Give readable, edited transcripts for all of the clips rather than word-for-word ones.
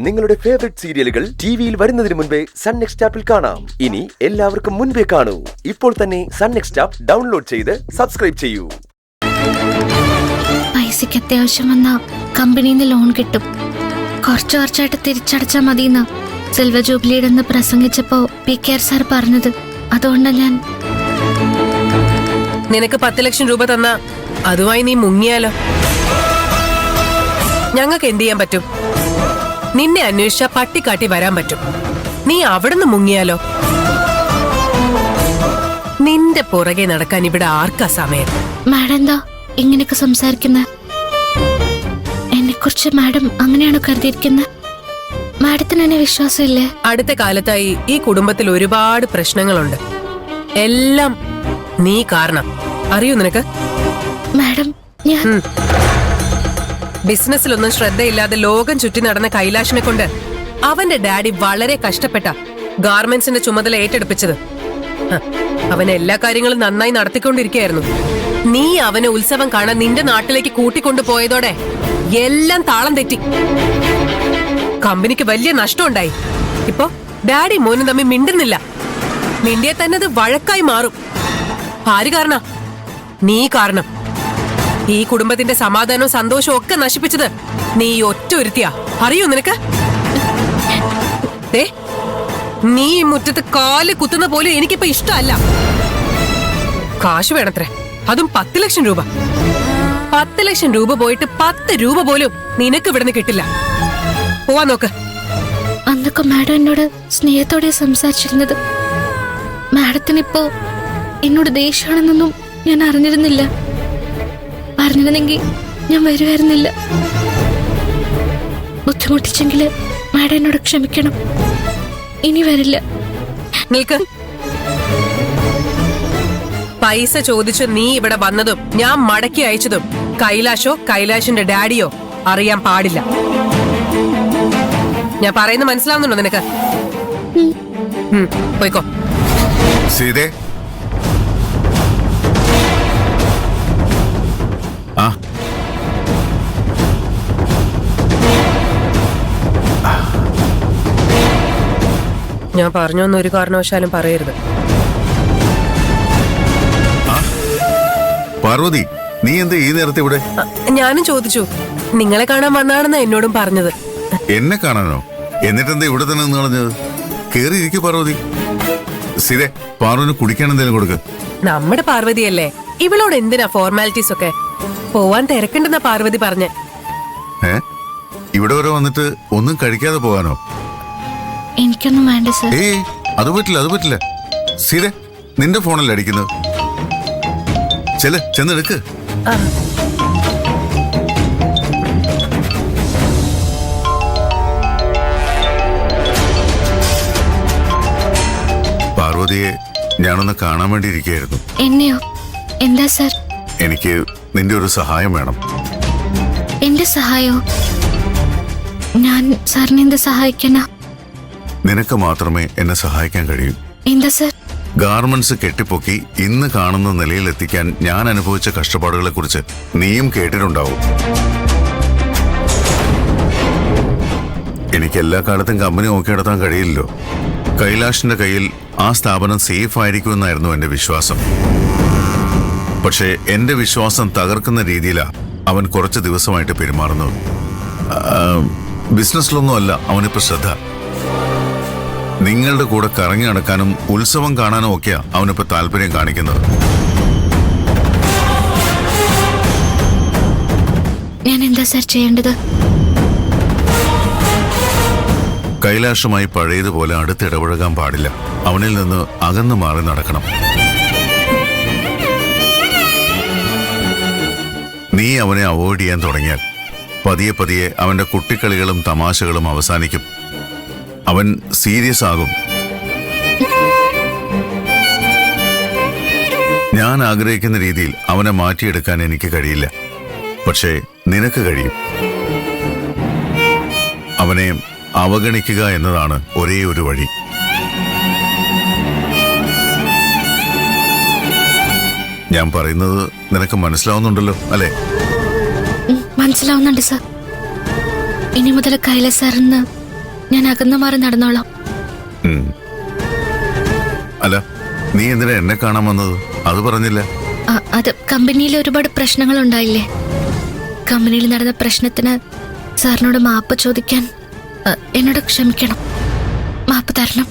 നിങ്ങളുടെ ഫേവറേറ്റ് സീരിയലുകൾ ടിവിയിൽ വരുന്നതിന് മുൻപേ സൺ നെക്സ്റ്റ് ആപ്പിൽ കാണാം. ഇനി എല്ലാവർക്കും മുൻപേ കാണൂ. ഇപ്പോൾ തന്നെ സൺ നെക്സ്റ്റ് ആപ്പ് ഡൗൺലോഡ് ചെയ്ത് സബ്സ്ക്രൈബ് ചെയ്യൂ. പൈസയ്ക്ക് അത്യാവശ്യം വന്ന കമ്പനിയിൽ നിന്ന് ലോൺ കിട്ടും. കുറച്ചായിട്ട് തിരിച്ചടച്ചാൽ മതിയെന്ന് സിൽവർ ജൂബിലിയുടെ എന്ന് പ്രസംഗിച്ചപ്പോ PKR സാർ പറഞ്ഞത്. അതുകൊണ്ടാണ് ഞാൻ. നിനക്ക് 10 ലക്ഷം രൂപ തന്ന അതുമായി നീ മുങ്ങിയാലോ? ഞങ്ങൾക്ക് എന്ത് ചെയ്യാൻ പറ്റും? നിന്നെ അന്വേഷിച്ച പട്ടിക്കാട്ടി വരാൻ പറ്റും. നീ അവിടുന്ന് മുങ്ങിയാലോ? നിന്റെ പുറകെ നടക്കാൻ ഇവിടെ ആർക്കാ സമയം? മാഡം എന്താ ഇങ്ങനെയൊക്കെ സംസാരിക്കുന്നത്? എന്നെ കുറിച്ച് മാഡം അങ്ങനെയാണോ കരുതിയിരിക്കുന്നത്? മാഡത്തിന് എന്നെ വിശ്വാസമില്ലേ? അടുത്ത കാലത്തായി ഈ കുടുംബത്തിൽ ഒരുപാട് പ്രശ്നങ്ങളുണ്ട്. എല്ലാം നീ കാരണം. അറിയൂ നിനക്ക്? മാഡം ഞാൻ ബിസിനസ്സിലൊന്നും ശ്രദ്ധയില്ലാതെ ലോകം ചുറ്റി നടന്ന കൈലാഷിനെ കൊണ്ട് അവന്റെ ഡാഡി വളരെ കഷ്ടപ്പെട്ട ഗാർമെന്റ്സിന്റെ ചുമതല ഏറ്റെടുപ്പിച്ചത്. അവൻ എല്ലാ കാര്യങ്ങളും നന്നായി നടത്തിക്കൊണ്ടിരിക്കുകയായിരുന്നു. നീ അവനെ ഉത്സവം കാണാൻ നിന്റെ നാട്ടിലേക്ക് കൂട്ടിക്കൊണ്ടുപോയതോടെ എല്ലാം താളം തെറ്റി. കമ്പനിക്ക് വലിയ നഷ്ടമുണ്ടായി. ഇപ്പൊ ഡാഡി മോനും തമ്മിൽ മിണ്ടുന്നില്ല. നിന്റെ തന്നെ അത് വഴക്കായി മാറും. ആര് കാരണ? നീ കാരണം. ഈ കുടുംബത്തിന്റെ സമാധാനവും സന്തോഷവും ഒക്കെ നശിപ്പിച്ചത് നീ ഒറ്റ ഒരുത്തിയാ. അറിയൂ നിനക്ക്? നീ ഈ മുറ്റത്ത് കാല് കുത്തുന്ന പോലും എനിക്കിപ്പോ ഇഷ്ടമല്ല. കാശ് വേണത്രേ, അതും 10 ലക്ഷം രൂപ. 10 ലക്ഷം രൂപ പോയിട്ട് 10 രൂപ പോലും നിനക്ക് ഇവിടുന്ന് കിട്ടില്ല. പോവാൻ നോക്ക്. അന്നൊക്കെ മാഡം എന്നോട് സ്നേഹത്തോടെ സംസാരിച്ചിരുന്നത്. മാഡത്തിനിപ്പോ എന്നോട് ദേഷ്യമാണെന്നൊന്നും ഞാൻ അറിഞ്ഞിരുന്നില്ല. അറിഞ്ഞിരുന്നെങ്കിൽ ഞാൻ വരുമായിരുന്നില്ല. ബുദ്ധിമുട്ടിച്ചെങ്കില് മാഡം എന്നോട് ക്ഷമിക്കണം. ഇനി വരില്ല. നിൽക്ക്. പൈസ ചോദിച്ചു നീ ഇവിടെ വന്നതും ഞാൻ മടക്കി അയച്ചതും കൈലാഷോ കൈലാഷിന്റെ ഡാഡിയോ അറിയാൻ പാടില്ല. ഞാൻ പറയുന്നത് മനസ്സിലാവുന്നുണ്ടോ നിനക്ക്? പോയിക്കോ. സീതേ, ഞാൻ പറഞ്ഞൊന്നും ഒരു കാരണവശാലും പറയരുത്. പാർവതി, നീ എന്താ ഈ നേരത്തെ ഇവിടെ? ഞാനും ചോദിച്ചു. നിങ്ങളെ കാണാൻ വന്നാണെന്നാ എന്നോടും പറഞ്ഞത്. എന്നെ കാണാനോ? എന്നിട്ടെന്താ ഇവിടെ തന്നെ നിന്ന് കളഞ്ഞത്? കേറിയിരിക്കു പാർവതി. സീതേ, പാർവതിന് കുടിക്കാൻ എന്തെങ്കിലും കൊടുക്ക്. നമ്മുടെ പാർവതിയല്ലേ, ഇവളോട് എന്തിനാ ഫോർമാലിറ്റീസ് ഒക്കെ? പോവാൻ തിരക്കുണ്ടെന്നാ പാർവതി പറഞ്ഞേ. ഇവിടെ വരെ വന്നിട്ട് ഒന്നും കഴിക്കാതെ പോകാനോ? എനിക്കൊന്നും വേണ്ട സർ. ഏയ്, അത് പറ്റില്ല. സീതേ, നിന്റെ ഫോണല്ലേ അടിക്കുന്നത്? ചെന്നെടുക്ക്. പാർവതിയെ ഞാനൊന്ന് കാണാൻ വേണ്ടി ഇരിക്കുകയായിരുന്നു. എന്നെയോ? എന്താ സർ? എനിക്ക് നിന്റെ ഒരു സഹായം വേണം. എന്റെ സഹായോ? ഞാൻ സാറിനെ എന്ത് സഹായിക്കാനാ? നിനക്ക് മാത്രമേ എന്നെ സഹായിക്കാൻ കഴിയൂ. എന്താ സർ? ഗാർമെന്റ്സ് കെട്ടിപ്പൊക്കി ഇന്ന് കാണുന്ന നിലയിലെത്തിക്കാൻ ഞാൻ അനുഭവിച്ച കഷ്ടപ്പാടുകളെ കുറിച്ച് നീയും കേട്ടിട്ടുണ്ടാവും. എനിക്ക് എല്ലാ കാലത്തും കമ്പനി നോക്കിയെടുത്താൻ കഴിയില്ലല്ലോ. കൈലാഷിന്റെ കയ്യിൽ ആ സ്ഥാപനം സേഫ് ആയിരിക്കുമെന്നായിരുന്നു എന്റെ വിശ്വാസം. പക്ഷേ എന്റെ വിശ്വാസം തകർക്കുന്ന രീതിയിലാ അവൻ കുറച്ച് ദിവസമായിട്ട് പെരുമാറുന്നത്. ബിസിനസ്സിലൊന്നും അല്ല അവനിപ്പോ ശ്രദ്ധ. നിങ്ങളുടെ കൂടെ കറങ്ങി നടക്കാനും ഉത്സവം കാണാനും ഒക്കെയാ അവനിപ്പോ താല്പര്യം കാണിക്കുന്നത്. ഞാൻ എന്താ സർ ചെയ്യേണ്ടത്? കൈലാഷുമായി പഴയതുപോലെ അടുത്തിടപഴകാൻ പാടില്ല. അവനിൽ നിന്ന് അകന്നു മാറി നടക്കണം. നീ അവനെ അവോയ്ഡ് ചെയ്യാൻ തുടങ്ങിയാൽ പതിയെ അവന്റെ കുട്ടിക്കളികളും തമാശകളും അവസാനിക്കും. അവൻ സീരിയസ് ആകും. ഞാൻ ആഗ്രഹിക്കുന്ന രീതിയിൽ അവനെ മാറ്റിയെടുക്കാൻ എനിക്ക് കഴിയില്ല. പക്ഷേ നിനക്ക് കഴിയും. അവനെ അവഗണിക്കുക എന്നതാണ് ഒരേ ഒരു വഴി. ഞാൻ പറയുന്നത് നിനക്ക് മനസ്സിലാവുന്നുണ്ടല്ലോ അല്ലേ? മനസ്സിലാവുന്നുണ്ട് സർ. ഇനി മുതൽ കൈലാസ് സാറിന് ഞാൻ അകന്നു മാറി നടന്നോളാം. ഉം. അല്ല, നീ എന്തിനാ എന്നെ കാണാൻ വന്നത്? അത് പറഞ്ഞില്ല. അത് കമ്പനിയിൽ ഒരുപാട് പ്രശ്നങ്ങൾ ഉണ്ടായില്ലേ? കമ്പനിയിൽ നടന്ന പ്രശ്നത്തിന് സാറിനോട് മാപ്പ് ചോദിക്കാൻ എന്നോട് ക്ഷമിക്കണം. മാപ്പ് തരണം.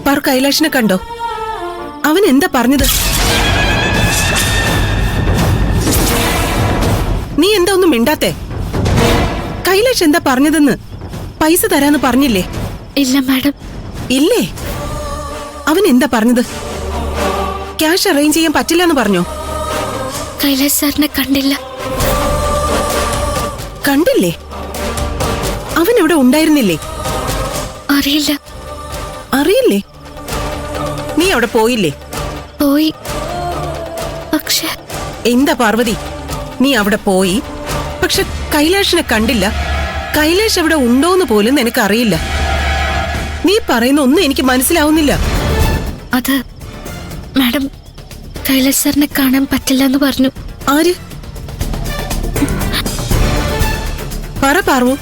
പാറു കൈലാഷിനെ കണ്ടോ? അവൻ എന്താ പറഞ്ഞത്? നീ എന്താ ഒന്നും മിണ്ടാത്തെ? കൈലാഷ് എന്താ പറഞ്ഞതെന്ന്? പൈസ തരാന്ന് പറഞ്ഞില്ലേ? ഇല്ല മാഡം. ഇല്ലേ? അവൻ എന്താ പറഞ്ഞത്? ക്യാഷ് അറേഞ്ച് ചെയ്യാൻ പറ്റില്ലെന്ന് പറഞ്ഞോ? കൈലാഷ് സാറിനെ കണ്ടില്ല. കണ്ടില്ലേ? അവൻ ഇവിടെ ഉണ്ടായിരുന്നില്ലേ? അറിയില്ല. അറിയില്ലേ? നീ അവിടെ പോയില്ലേ? പോയി. പക്ഷെ എന്താ പാർവതി, നീ അവിടെ പോയി, പക്ഷെ കൈലാഷിനെ കണ്ടില്ല. കൈലാഷ് അവിടെ ഉണ്ടോന്ന് പോലും നിനക്കറിയില്ല. നീ പറയുന്ന ഒന്നും എനിക്ക് മനസ്സിലാവുന്നില്ല. അത് മാഡം, കൈലാഷ് സാറിനെ കാണാൻ പറ്റില്ല എന്ന് പറഞ്ഞു. ആര്? പറ പാർവു,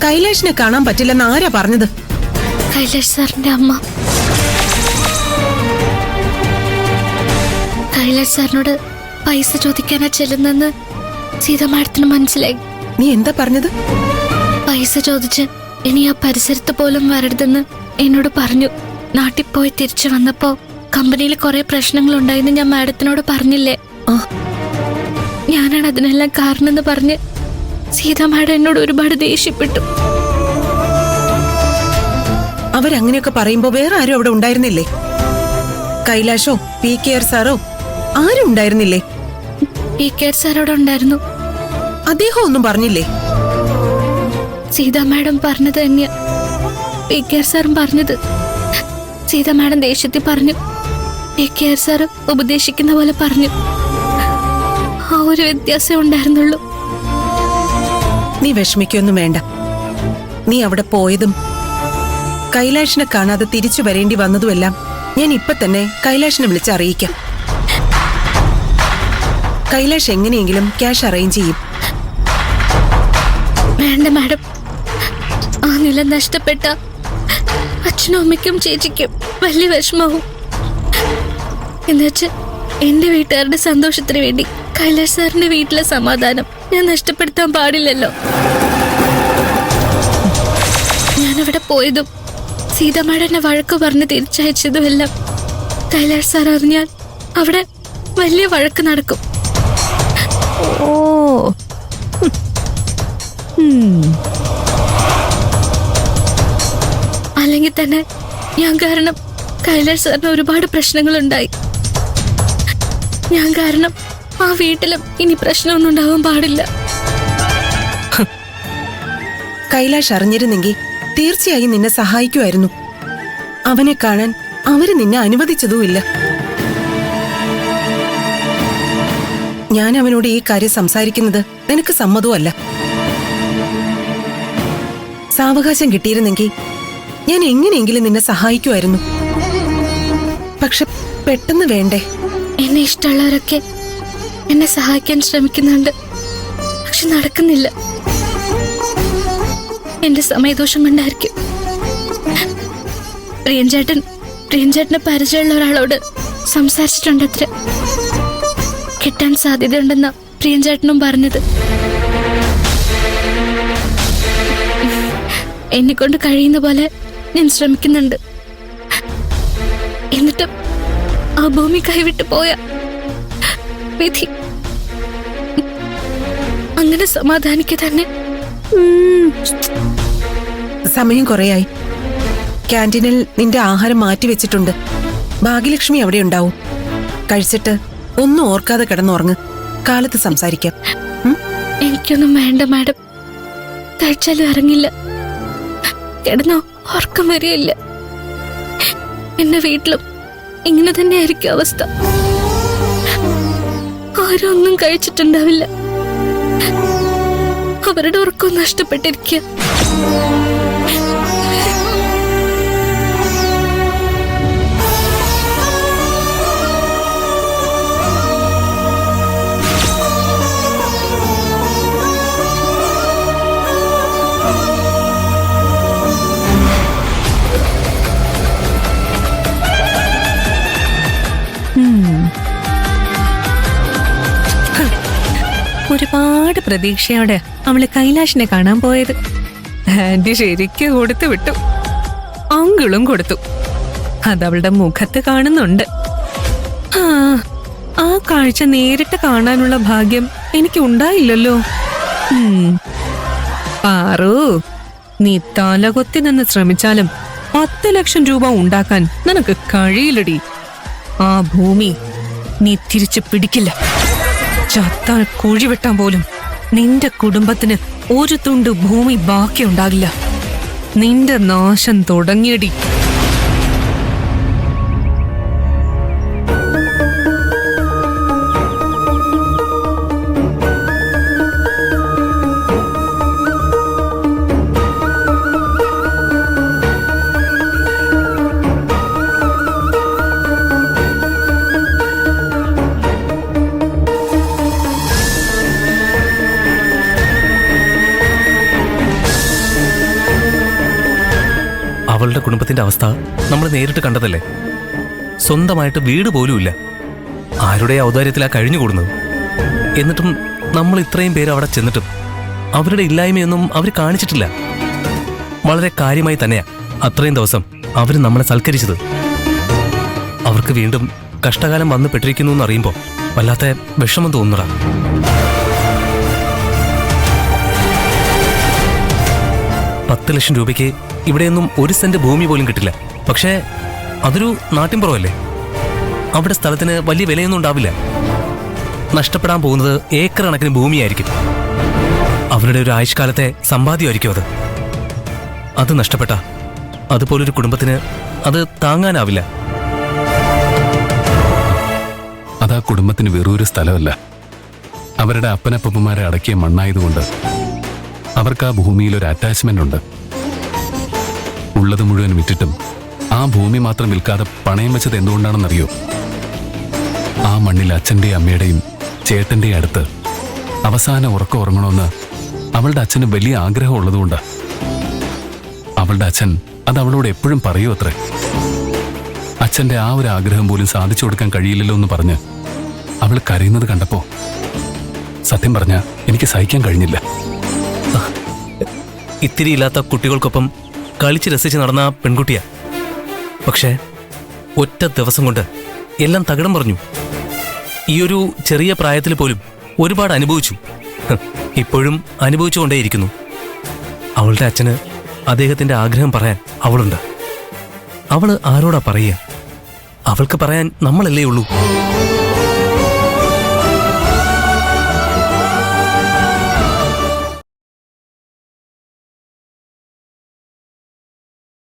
കൈലാഷിനെ കാണാൻ പറ്റില്ലെന്ന് ആരാ പറഞ്ഞത്? കൈലാഷ് സാറിന്റെ അമ്മ. കൈലാഷ് സാറിനോട് പൈസ ചോദിക്കാനാ ചെല്ലുന്നെന്ന് സീത മാഡത്തിന് മനസ്സിലായി. നീ എന്താ പറഞ്ഞത്? പൈസ ചോദിച്ച് ഇനി ആ പരിസരത്ത് പോലും വരരുതെന്ന് എന്നോട് പറഞ്ഞു. നാട്ടിൽ പോയി തിരിച്ചു വന്നപ്പോ കമ്പനിയിൽ കുറെ പ്രശ്നങ്ങൾ ഉണ്ടായെന്ന് ഞാൻ മാഡത്തിനോട് പറഞ്ഞില്ലേ? ഞാനാണ് അതിനെല്ലാം കാരണമെന്ന് പറഞ്ഞ് സീത മാഡം എന്നോട് ഒരുപാട് ദേഷ്യപ്പെട്ടു. അവരങ്ങനെയൊക്കെ പറയുമ്പോ വേറെ ആരും അവിടെ ഉണ്ടായിരുന്നില്ലേ? കൈലാഷോ PKR സാറോ ആരും ഉണ്ടായിരുന്നില്ലേ? PKR സാറോട് ഉണ്ടായിരുന്നു. അദ്ദേഹം ഒന്നും പറഞ്ഞില്ലേ? സീത മാഡം പറഞ്ഞത് തന്നെയാ PKR സാറും പറഞ്ഞത്. സീത മാഡം ദേഷ്യത്തിൽ പറഞ്ഞു. PKR സാറ് ഉപദേശിക്കുന്ന പോലെ പറഞ്ഞു. ആ ഒരു വ്യത്യാസം ഉണ്ടായിരുന്നുള്ളൂ. നീ വിഷമിക്കൊന്നും വേണ്ട. നീ അവിടെ പോയതും കൈലാഷിനെ കാണാതെ തിരിച്ചു വരേണ്ടി വന്നതുമെല്ലാം ഞാൻ ഇപ്പൊ തന്നെ കൈലാഷിനെ വിളിച്ച് അറിയിക്കാം. കൈലാഷ് എങ്ങനെയെങ്കിലും ക്യാഷ് അറേഞ്ച് ചെയ്യും. വേണ്ട മാഡം, ആ നില നഷ്ടപ്പെട്ട അച്ഛനും അമ്മയ്ക്കും ചേച്ചിക്കും വലിയ വിഷമവും. എന്നുവെച്ച് എന്റെ വീട്ടുകാരുടെ സന്തോഷത്തിന് വേണ്ടി കൈലാഷ് സാറിന്റെ വീട്ടിലെ സമാധാനം ഞാൻ നഷ്ടപ്പെടുത്താൻ പാടില്ലല്ലോ. ഞാനവിടെ പോയതും സീത മാഡം എന്നെ വഴക്ക് പറഞ്ഞ് തിരിച്ചയച്ചതുമെല്ലാം കൈലാഷ് സാർ അറിഞ്ഞാൽ അവിടെ വലിയ വഴക്ക് നടക്കും. അല്ലെങ്കിൽ തന്നെ ഞാൻ കാരണം കൈലാഷ് സാറിന് ഒരുപാട് പ്രശ്നങ്ങളുണ്ടായി. ഞാൻ കാരണം ആ വീട്ടിലും ഇനി പ്രശ്നമൊന്നും ഉണ്ടാവാൻ പാടില്ല. കൈലാഷ് അറിഞ്ഞിരുന്നെങ്കിൽ തീർച്ചയായും നിന്നെ സഹായിക്കുമായിരുന്നു. അവനെ കാണാൻ അവര് നിന്നെ അനുവദിച്ചതുമില്ല. ഞാൻ അവനോട് ഈ കാര്യം സംസാരിക്കുന്നത് നിനക്ക് സമ്മതവുമല്ല. സാവകാശം കിട്ടിയിരുന്നെങ്കിൽ ഞാൻ എങ്ങനെയെങ്കിലും നിന്നെ സഹായിക്കുമായിരുന്നു. പക്ഷെ പെട്ടെന്ന് വേണ്ടേ? എന്നെ ഇഷ്ടമുള്ളവരൊക്കെ എന്നെ സഹായിക്കാൻ ശ്രമിക്കുന്നുണ്ട്, പക്ഷെ നടക്കുന്നില്ല. എന്റെ സമയദോഷം കൊണ്ടായിരിക്കും. പ്രിയൻചേട്ടന് പരിചയമുള്ള ഒരാളോട് സംസാരിച്ചിട്ടുണ്ടത്ര. കിട്ടാൻ സാധ്യതയുണ്ടെന്ന പ്രിയൻചേട്ടനും പറഞ്ഞത്. എന്നെ കൊണ്ട് കഴിയുന്ന പോലെ ഞാൻ ശ്രമിക്കുന്നുണ്ട്. എന്നിട്ടും ആ ഭൂമി കൈവിട്ടു പോയ വിധി. അങ്ങനെ സമാധാനിക്കുക തന്നെ. സമയം കുറയായി. ക്യാൻറ്റീനിൽ നിന്റെ ആഹാരം മാറ്റി വെച്ചിട്ടുണ്ട്. ഭാഗ്യലക്ഷ്മി അവിടെ ഉണ്ടാവും. കഴിച്ചിട്ട് ഒന്നും ഓർക്കാതെ കിടന്നുറങ്ങ്. കാലത്ത് സംസാരിക്കാം. എനിക്കൊന്നും വേണ്ട മാഡം. കഴിച്ചാലും ഇറങ്ങില്ല. കിടന്നോ ഉറക്കം വരികയില്ല. എന്റെ വീട്ടിലും ഇങ്ങനെ തന്നെയായിരിക്കും അവസ്ഥ. ആരും ഒന്നും കഴിച്ചിട്ടുണ്ടാവില്ല. അവരുടെ ഉറക്കം നഷ്ടപ്പെട്ടിരിക്കുക. ഒരുപാട് പ്രതീക്ഷയോടെ അവള് കൈലാഷിനെ കാണാൻ പോയത്. ആന്റി ശരിക്ക് കൊടുത്തു വിട്ടു. അങ്കിളും കൊടുത്തു. അതവളുടെ മുഖത്ത് കാണുന്നുണ്ട്. ആ കാഴ്ച നേരിട്ട് കാണാനുള്ള ഭാഗ്യം എനിക്ക് ഉണ്ടായില്ലല്ലോ. പാറു, നീ തലകൊത്തി നിന്ന് ശ്രമിച്ചാലും 10 ലക്ഷം രൂപ ഉണ്ടാക്കാൻ നിനക്ക് കഴിയില്ലടി. ആ ഭൂമി നീ തിരിച്ചു പിടിക്കില്ല. ചത്താൽ കുഴി വെട്ടാൻ പോലും നിന്റെ കുടുംബത്തിന് ഒരു തുണ്ട് ഭൂമി ബാക്കിയുണ്ടാകില്ല. നിന്റെ നാശം തുടങ്ങിയടി. അവളുടെ കുടുംബത്തിന്റെ അവസ്ഥ നമ്മൾ നേരിട്ട് കണ്ടതല്ലേ. സ്വന്തമായിട്ട് വീട് പോലുമില്ല. ആരുടെ ഔദാര്യത്തിലാ കഴിഞ്ഞുകൂടുന്നത്. എന്നിട്ടും നമ്മൾ ഇത്രയും പേര് അവിടെ ചെന്നിട്ടും അവരുടെ ഇല്ലായ്മയൊന്നും അവർ കാണിച്ചിട്ടില്ല. വളരെ കാര്യമായി തന്നെയാ അത്രയും ദിവസം അവർ നമ്മളെ സൽക്കരിച്ചത്. അവർക്ക് വീണ്ടും കഷ്ടകാലം വന്നു പെട്ടിരിക്കുന്നു എന്നറിയുമ്പോൾ വല്ലാത്ത വിഷമം തോന്നുന്നതാ. $10 ലക്ഷം രൂപയ്ക്ക് ഇവിടെയൊന്നും 1 സെന്റ് ഭൂമി പോലും കിട്ടില്ല. പക്ഷേ അതൊരു നാട്ടിൻപുറമല്ലേ. അവിടെ സ്ഥലത്തിന് വലിയ വിലയൊന്നും ഉണ്ടാവില്ല. നഷ്ടപ്പെടാൻ പോകുന്നത് ഏക്കർ കണക്കിന് ഭൂമിയായിരിക്കും. അവരുടെ ഒരു ആയുഷ്കാലത്തെ സമ്പാദ്യമായിരിക്കും അത്. അത് നഷ്ടപ്പെട്ട അതുപോലൊരു കുടുംബത്തിന് അത് താങ്ങാനാവില്ല. അതാ കുടുംബത്തിന് വെറൊരു സ്ഥലമല്ല. അവരുടെ അപ്പനപ്പന്മാരെ അടക്കിയ മണ്ണായതുകൊണ്ട് അവർക്ക് ആ ഭൂമിയിൽ ഒരു അറ്റാച്ച്മെന്റ് ഉണ്ട്. ഉള്ളത് മുഴുവൻ വിറ്റിട്ടും ആ ഭൂമി മാത്രം വിൽക്കാതെ പണയം വെച്ചത് എന്തുകൊണ്ടാണെന്നറിയോ? ആ മണ്ണിൽ അച്ഛൻ്റെയും അമ്മയുടെയും ചേട്ടൻ്റെയും അടുത്ത് അവസാന ഉറക്കം ഉറങ്ങണമെന്ന് അവളുടെ അച്ഛന് വലിയ ആഗ്രഹം ഉള്ളതുകൊണ്ട്. അവളുടെ അച്ഛൻ അത് അവളോട് എപ്പോഴും പറയൂ അത്രേ. അച്ഛൻ്റെ ആ ഒരു ആഗ്രഹം പോലും സാധിച്ചു കൊടുക്കാൻ കഴിയില്ലല്ലോ എന്ന് പറഞ്ഞ് അവൾ കരയുന്നത് കണ്ടപ്പോ സത്യം പറഞ്ഞാൽ എനിക്ക് സഹിക്കാൻ കഴിഞ്ഞില്ല. ഇത്തിരി ഇല്ലാത്ത കുട്ടികൾക്കൊപ്പം കളിച്ച് രസിച്ച് നടന്ന ആ പെൺകുട്ടിയാ. പക്ഷേ ഒറ്റ ദിവസം കൊണ്ട് എല്ലാം തകിടം പറഞ്ഞു. ഈയൊരു ചെറിയ പ്രായത്തിൽ പോലും ഒരുപാട് അനുഭവിച്ചു. ഇപ്പോഴും അനുഭവിച്ചുകൊണ്ടേയിരിക്കുന്നു. അവളുടെ അച്ഛന് അദ്ദേഹത്തിന്റെ ആഗ്രഹം പറയാൻ അവളുണ്ട്. അവള് ആരോടാ പറയുക? അവൾക്ക് പറയാൻ നമ്മളല്ലേ ഉള്ളൂ.